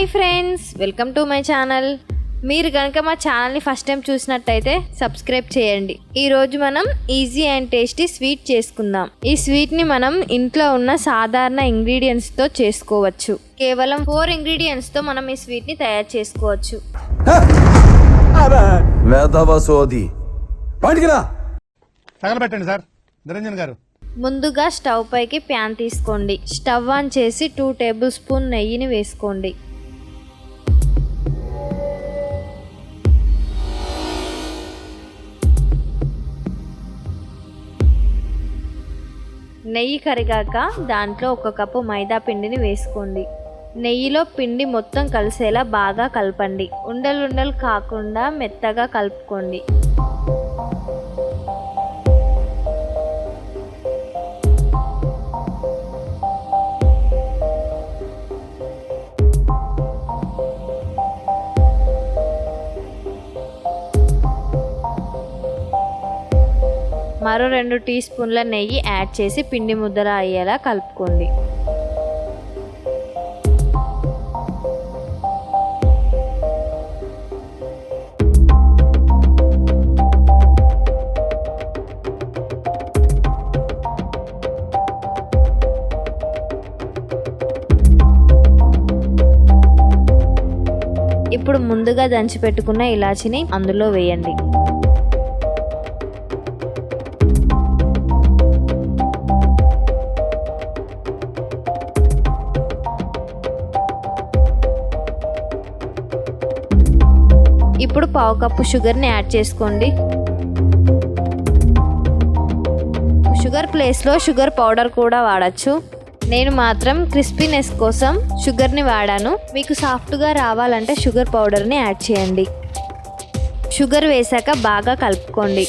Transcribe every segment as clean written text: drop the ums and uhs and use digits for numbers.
Hi friends, welcome to my channel. మీరు కనుక మా ఛానల్ని ఫస్ట్ టైం చూసినట్టయితే సబ్స్క్రైబ్ చేయండి. ఈరోజు మనం ఈజీ అండ్ టేస్టీ స్వీట్ చేసుకుందాం. ఈ స్వీట్ని మనం ఇంట్లో ఉన్న సాధారణ ఇంగ్రీడియంట్స్తో చేసుకోవచ్చు. కేవలం 4 ఇంగ్రీడియంట్స్తో మనం ఈ స్వీట్ని తయారు చేసుకోవచ్చు. తగలబెట్టండి సార్ నిరంజన్ గారు. ముందుగా స్టవ్ పైకి ప్యాన్ తీసుకోండి. స్టవ్ ఆన్ చేసి 2 టేబుల్ స్పూన్ నెయ్యిని వేసుకోండి. నెయ్యి కరిగాక దాంట్లో 1 కప్పు మైదా పిండిని వేసుకోండి. నెయ్యిలో పిండి మొత్తం కలిసేలా బాగా కలపండి. ఉండలు కాకుండా మెత్తగా కలుపుకోండి. మరో 2 టీ స్పూన్ల నెయ్యి యాడ్ చేసి పిండి ముద్దల అయ్యేలా కలుపుకోండి. ఇప్పుడు ముందుగా దంచి పెట్టుకున్న ఇలాచిని అందులో వేయండి. ఇప్పుడు 1/2 కప్పు షుగర్ని యాడ్ చేసుకోండి. షుగర్ ప్లేస్లో షుగర్ పౌడర్ కూడా వాడచ్చు. నేను మాత్రం క్రిస్పీనెస్ కోసం షుగర్ని వాడాను. మీకు సాఫ్ట్గా రావాలంటే షుగర్ పౌడర్ని యాడ్ చేయండి. షుగర్ వేసాక బాగా కలుపుకోండి.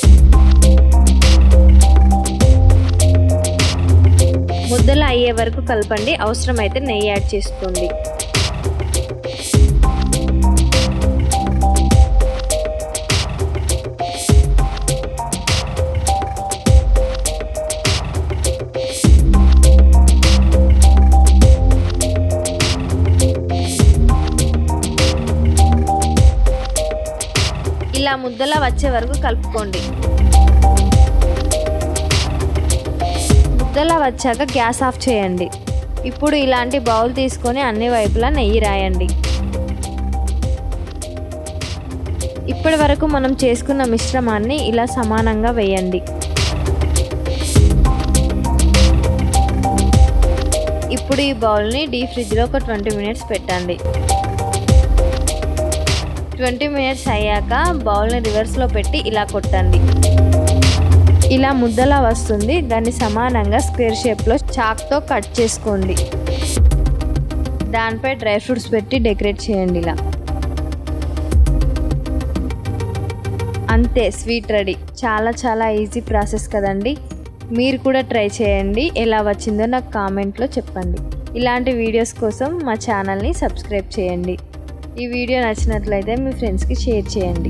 ముద్దలు అయ్యే వరకు కలపండి. అవసరమైతే నెయ్యి యాడ్ చేసుకోండి. ఇలా ముద్దలా వచ్చే వరకు కలుపుకోండి. ముద్దలా వచ్చాక గ్యాస్ ఆఫ్ చేయండి. ఇప్పుడు ఇలాంటి బౌల్ తీసుకొని అన్ని వైపులా నెయ్యి రాయండి. ఇప్పటి వరకు మనం చేసుకున్న మిశ్రమాన్ని ఇలా సమానంగా వేయండి. ఇప్పుడు ఈ బౌల్ని డీప్ ఫ్రిడ్జ్లో ఒక 20 మినిట్స్ పెట్టండి. 20 మినిట్స్ అయ్యాక బౌల్ని రివర్స్లో పెట్టి ఇలా కొట్టండి. ఇలా ముద్దలా వస్తుంది. దాన్ని సమానంగా స్క్వేర్ షేప్లో చాక్తో కట్ చేసుకోండి. దానిపై డ్రై ఫ్రూట్స్ పెట్టి డెకరేట్ చేయండి. ఇలా అంతే, స్వీట్ రెడీ. చాలా ఈజీ ప్రాసెస్ కదండి. మీరు కూడా ట్రై చేయండి. ఎలా వచ్చిందో నాకు కామెంట్లో చెప్పండి. ఇలాంటి వీడియోస్ కోసం మా ఛానల్ని సబ్స్క్రైబ్ చేయండి. ఈ వీడియో నచ్చినట్లయితే మీ ఫ్రెండ్స్కి షేర్ చేయండి.